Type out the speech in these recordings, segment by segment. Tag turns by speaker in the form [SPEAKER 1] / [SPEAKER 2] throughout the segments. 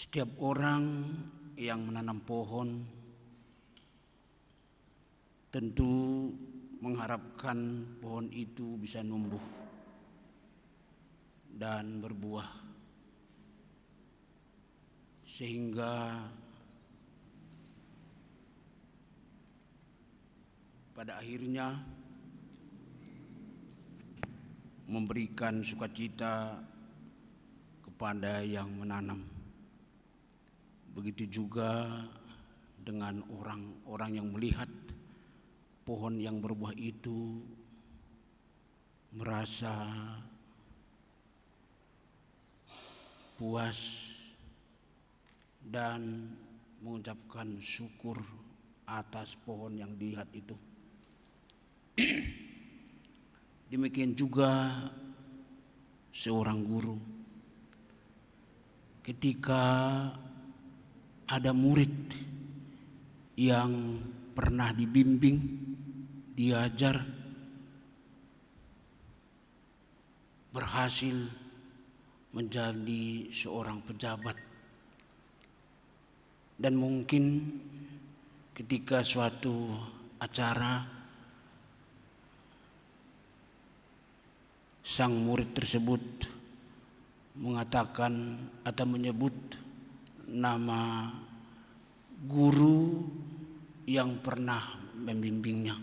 [SPEAKER 1] Setiap orang yang menanam pohon tentu mengharapkan pohon itu bisa numbuh dan berbuah, sehingga pada akhirnya memberikan sukacita kepada yang menanam. Begitu juga dengan orang-orang yang melihat pohon yang berbuah itu merasa puas dan mengucapkan syukur atas pohon yang dilihat itu. Demikian juga seorang guru, ketika ada murid yang pernah dibimbing, diajar, berhasil menjadi seorang pejabat, dan mungkin ketika suatu acara sang murid tersebut mengatakan atau menyebut nama guru yang pernah membimbingnya,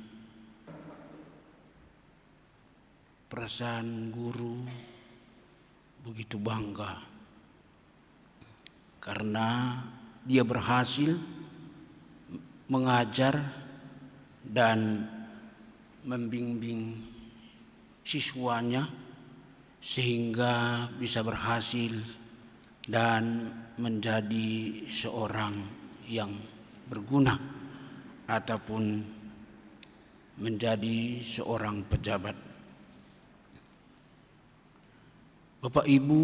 [SPEAKER 1] perasaan guru begitu bangga karena dia berhasil mengajar dan membimbing siswanya sehingga bisa berhasil dan menjadi seorang yang berguna ataupun menjadi seorang pejabat. Bapak Ibu,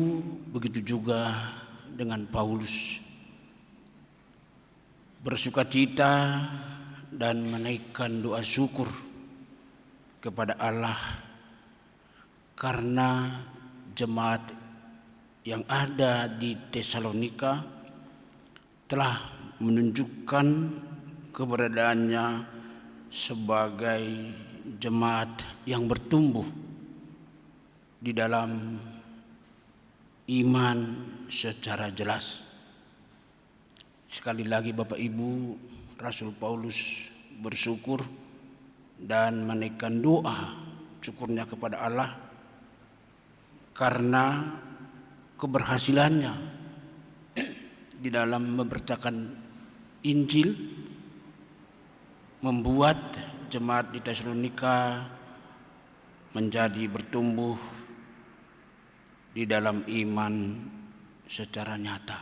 [SPEAKER 1] begitu juga dengan Paulus, bersukacita dan menaikkan doa syukur kepada Allah karena jemaat yang ada di Tesalonika telah menunjukkan keberadaannya sebagai jemaat yang bertumbuh di dalam iman secara jelas. Sekali lagi Bapak Ibu, Rasul Paulus bersyukur dan menaikkan doa syukurnya kepada Allah karena keberhasilannya di dalam memberitakan Injil, membuat jemaat di Tesalonika menjadi bertumbuh di dalam iman secara nyata.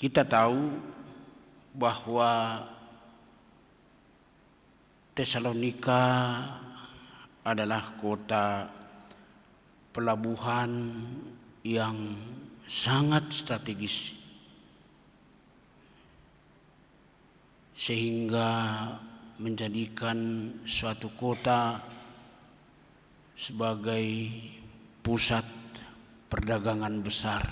[SPEAKER 1] Kita tahu bahwa Tesalonika adalah kota pelabuhan yang sangat strategis, sehingga menjadikan suatu kota sebagai pusat perdagangan besar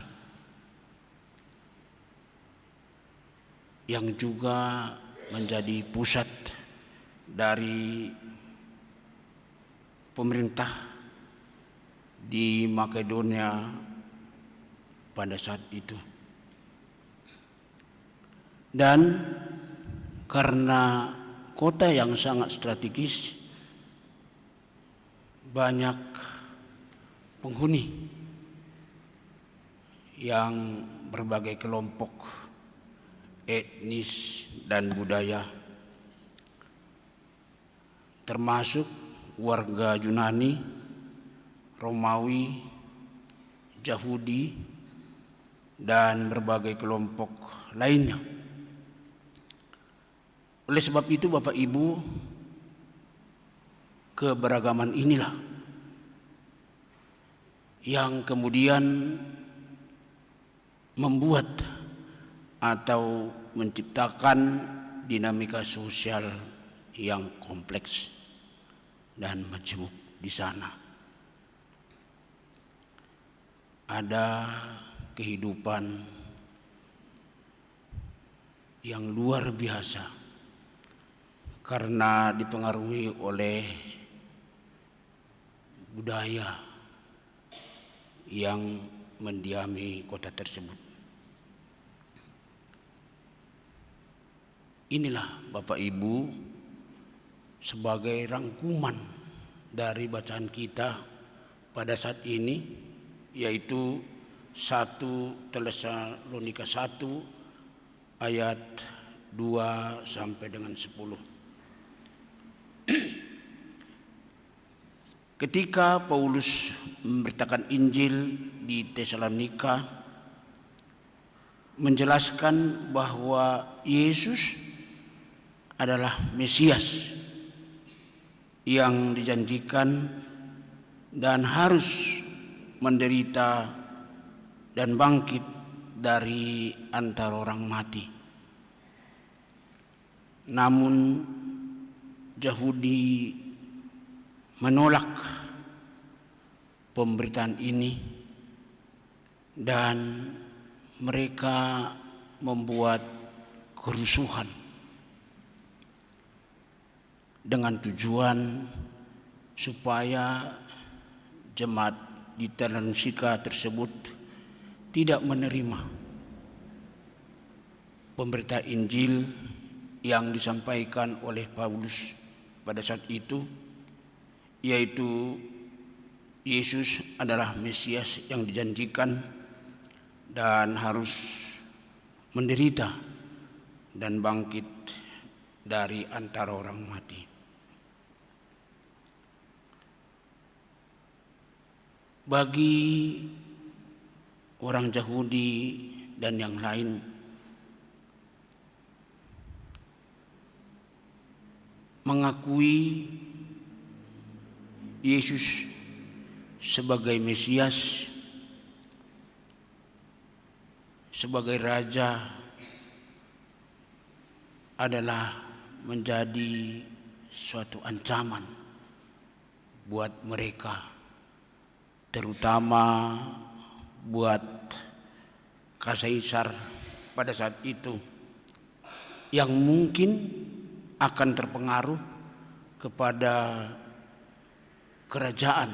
[SPEAKER 1] yang juga menjadi pusat dari pemerintah di Makedonia pada saat itu. Dan karena kota yang sangat strategis, banyak penghuni yang berbagai kelompok etnis dan budaya, termasuk warga Yunani, Romawi, Yahudi, dan berbagai kelompok lainnya. Oleh sebab itu Bapak Ibu, keberagaman inilah yang kemudian membuat atau menciptakan dinamika sosial yang kompleks dan majemuk di sana. ada kehidupan yang luar biasa karena dipengaruhi oleh budaya yang mendiami kota tersebut. Inilah Bapak Ibu sebagai rangkuman dari bacaan kita pada saat ini, yaitu 1 Tesalonika 1 ayat 2 sampai dengan 10. Ketika Paulus memberitakan Injil di Tesalonika, menjelaskan bahwa Yesus adalah Mesias yang dijanjikan dan harus menderita dan bangkit dari antara orang mati. Namun Yahudi menolak pemberitaan ini dan mereka membuat kerusuhan dengan tujuan supaya jemaat di Tesalonika tersebut tidak menerima pemberitaan Injil yang disampaikan oleh Paulus pada saat itu, yaitu Yesus adalah Mesias yang dijanjikan dan harus menderita dan bangkit dari antara orang mati. Bagi orang Yahudi dan yang lain, mengakui Yesus sebagai Mesias, sebagai Raja adalah menjadi suatu ancaman buat mereka, terutama buat Kaisar pada saat itu yang mungkin akan terpengaruh kepada kerajaan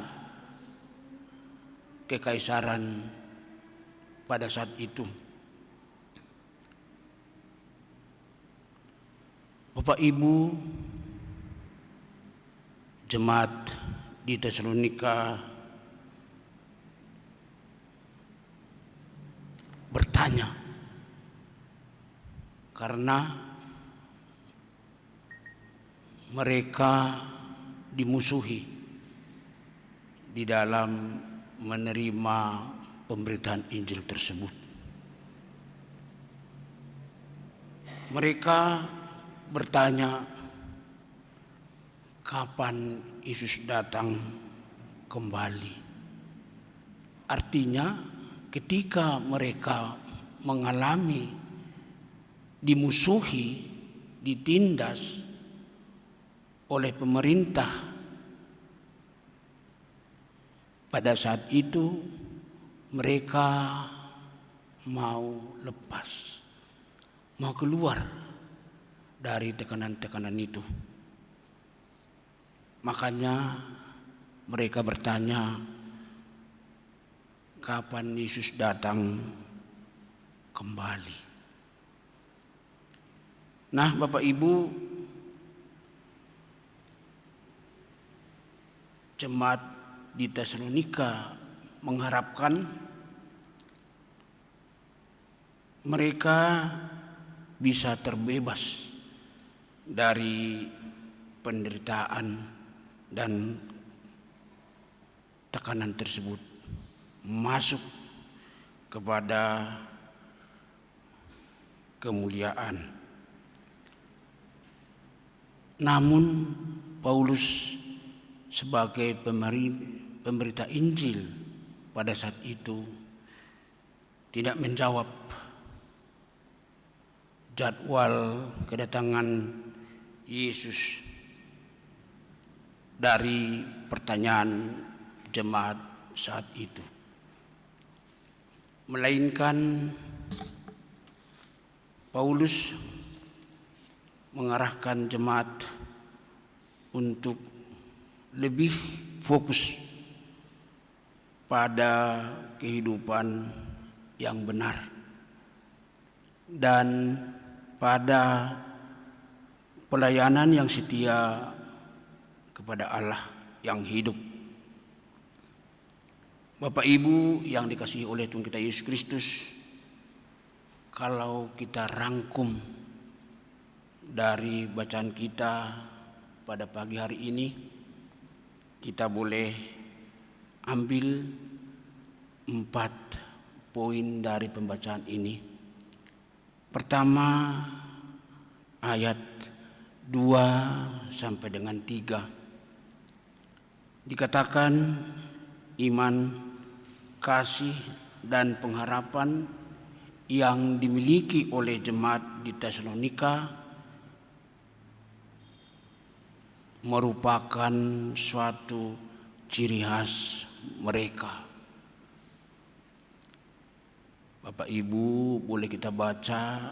[SPEAKER 1] kekaisaran pada saat itu. Bapak Ibu, jemaat di Tesalonika bertanya karena mereka dimusuhi di dalam menerima pemberitaan Injil tersebut. Mereka bertanya, kapan Yesus datang kembali? Artinya ketika mereka mengalami dimusuhi, ditindas oleh pemerintah pada saat itu, mereka mau lepas, mau keluar dari tekanan-tekanan itu. Makanya mereka bertanya, kapan Yesus datang kembali? Nah, Bapak Ibu, jemaat di Tesalonika mengharapkan mereka bisa terbebas dari penderitaan dan tekanan tersebut, masuk kepada kemuliaan. Namun Paulus sebagai pemberita Injil pada saat itu tidak menjawab jadwal kedatangan Yesus dari pertanyaan jemaat saat itu. melainkan Paulus mengarahkan jemaat untuk lebih fokus pada kehidupan yang benar dan pada pelayanan yang setia kepada Allah yang hidup. Bapak Ibu yang dikasihi oleh Tuhan kita Yesus Kristus, kalau kita rangkum dari bacaan kita pada pagi hari ini, kita boleh ambil 4 poin dari pembacaan ini. Pertama, ayat 2 sampai dengan 3. Dikatakan iman, kasih, dan pengharapan yang dimiliki oleh jemaat di Tesalonika merupakan suatu ciri khas mereka. Bapak Ibu, boleh kita baca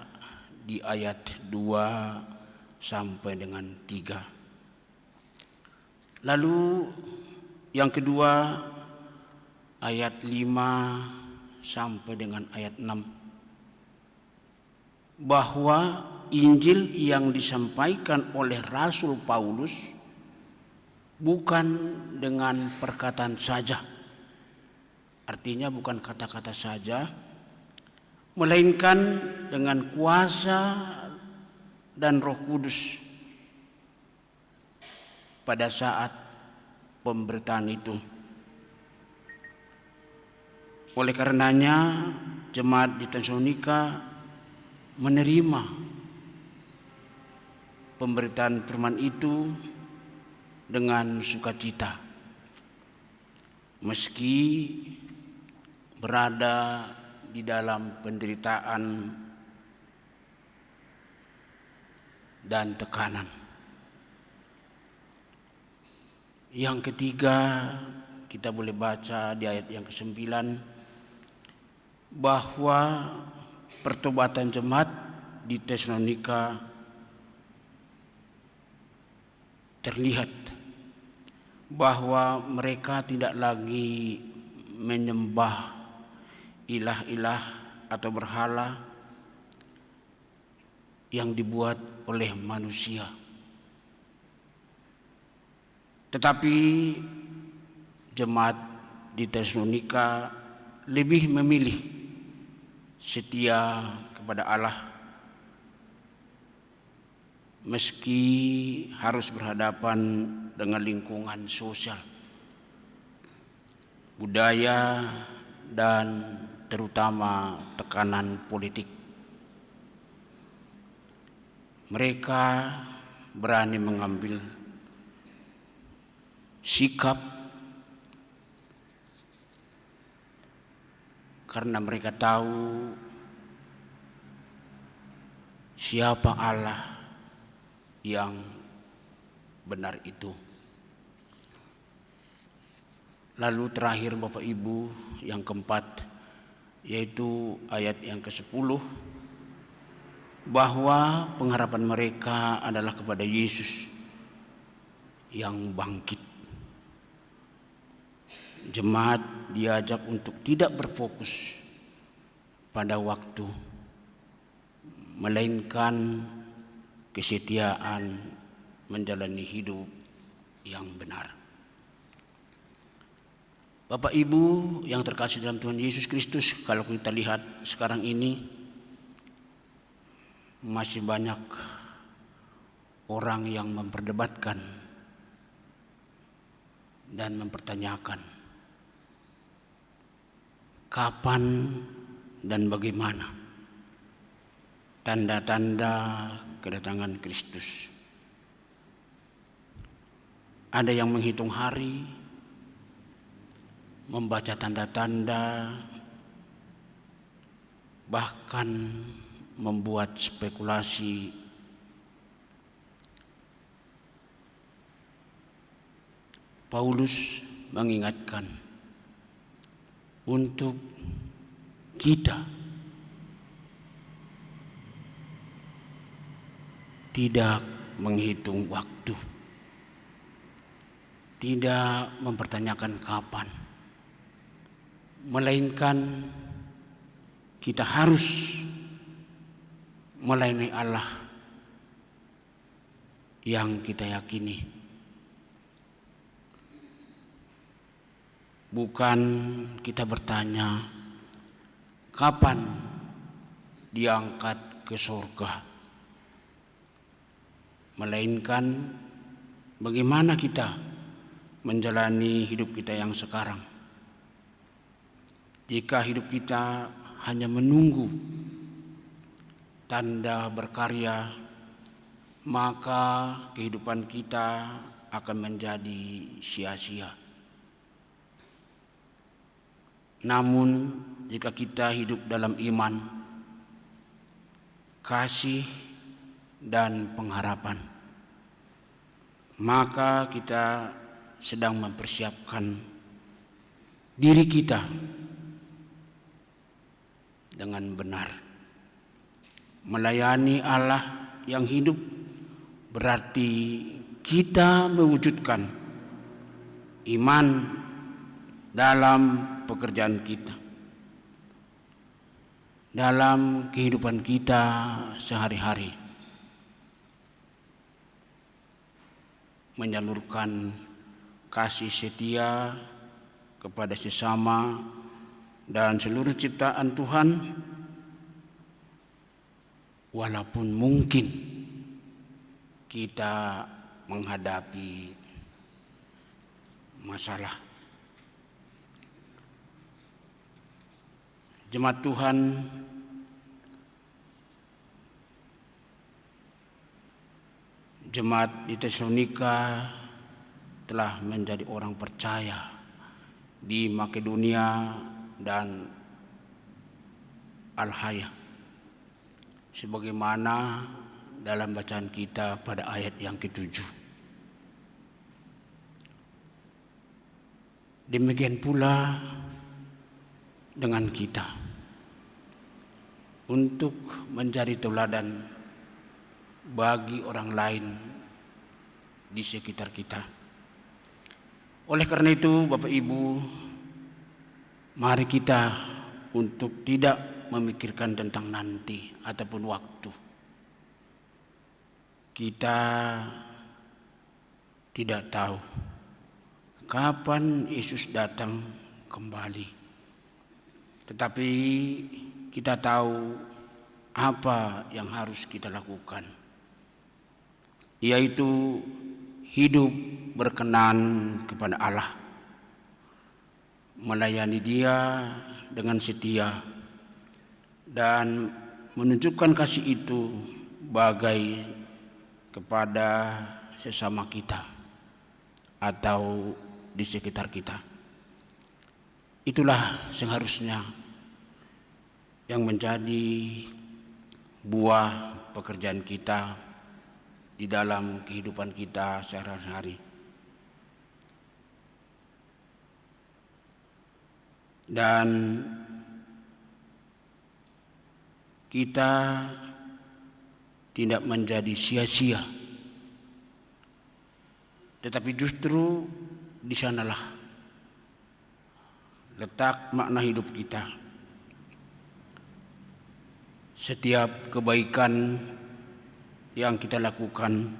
[SPEAKER 1] di ayat 2 sampai dengan 3. Lalu yang kedua, ayat 5 sampai dengan ayat 6. Bahwa Injil yang disampaikan oleh Rasul Paulus bukan dengan perkataan saja, artinya bukan kata-kata saja, melainkan dengan kuasa dan Roh Kudus pada saat pemberitaan itu. Oleh karenanya jemaat di Tesalonika menerima pemberitaan firman itu dengan sukacita, meski berada di dalam penderitaan dan tekanan. Yang ketiga, kita boleh baca di ayat yang ke-9 bahwa pertobatan jemaat di Tesalonika terlihat bahwa mereka tidak lagi menyembah ilah-ilah atau berhala yang dibuat oleh manusia, tetapi jemaat di Tesalonika lebih memilih setia kepada Allah meski harus berhadapan dengan lingkungan sosial, budaya, dan terutama tekanan politik. Mereka berani mengambil sikap karena mereka tahu siapa Allah yang benar itu. Lalu terakhir Bapak Ibu, yang keempat, yaitu ayat yang ke-10, bahwa pengharapan mereka adalah kepada Yesus yang bangkit. Jemaat diajak untuk tidak berfokus pada waktu, melainkan kesetiaan menjalani hidup yang benar. Bapak Ibu yang terkasih dalam Tuhan Yesus Kristus, kalau kita lihat sekarang ini masih banyak orang yang memperdebatkan dan mempertanyakan kapan dan bagaimana tanda-tanda kedatangan Kristus. Ada yang menghitung hari, membaca tanda-tanda, bahkan membuat spekulasi. Paulus mengingatkan untuk kita tidak menghitung waktu, tidak mempertanyakan kapan, melainkan kita harus melayani Allah yang kita yakini. Bukan kita bertanya kapan diangkat ke surga, melainkan bagaimana kita menjalani hidup kita yang sekarang. Jika hidup kita hanya menunggu tanda berkarya, maka kehidupan kita akan menjadi sia-sia. Namun jika kita hidup dalam iman, kasih, dan pengharapan, maka kita sedang mempersiapkan diri kita dengan benar. Melayani Allah yang hidup berarti kita mewujudkan iman dalam pekerjaan kita, dalam kehidupan kita sehari-hari, menyalurkan kasih setia kepada sesama dan seluruh ciptaan Tuhan, walaupun mungkin kita menghadapi masalah. Jemaat Tuhan, jemaat di Tesalonika telah menjadi orang percaya di Makedonia dan Alhaya, sebagaimana dalam bacaan kita pada ayat yang ke-7. Demikian pula dengan kita, untuk menjadi teladan bagi orang lain di sekitar kita. Oleh karena itu, Bapak Ibu, mari kita untuk tidak memikirkan tentang nanti ataupun waktu. Kita tidak tahu kapan Yesus datang kembali, tetapi kita tahu apa yang harus kita lakukan, yaitu hidup berkenan kepada Allah, melayani Dia dengan setia, dan menunjukkan kasih itu bagai kepada sesama kita atau di sekitar kita. Itulah seharusnya yang menjadi buah pekerjaan kita di dalam kehidupan kita sehari-hari. Dan kita tidak menjadi sia-sia, tetapi justru di sanalah letak makna hidup kita. Setiap kebaikan yang kita lakukan,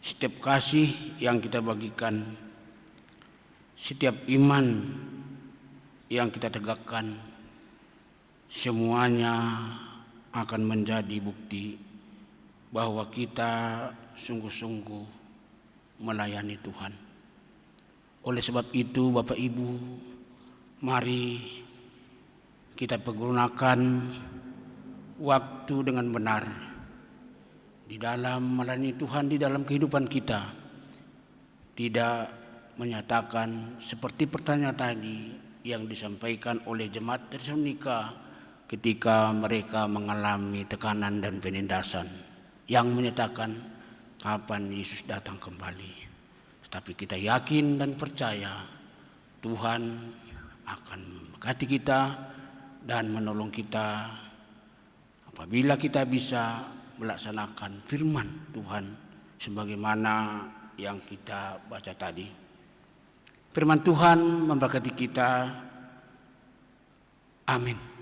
[SPEAKER 1] setiap kasih yang kita bagikan, setiap iman yang kita tegakkan, semuanya akan menjadi bukti bahwa kita sungguh-sungguh melayani Tuhan. Oleh sebab itu, Bapak Ibu, mari kita pergunakan waktu dengan benar di dalam melayani Tuhan di dalam kehidupan kita. Tidak menyatakan seperti pertanyaan tadi yang disampaikan oleh jemaat Tesalonika ketika mereka mengalami tekanan dan penindasan, yang menyatakan kapan Yesus datang kembali. Tetapi kita yakin dan percaya Tuhan akan memberkati kita dan menolong kita apabila kita bisa melaksanakan firman Tuhan sebagaimana yang kita baca tadi. Firman Tuhan memberkati kita. Amin.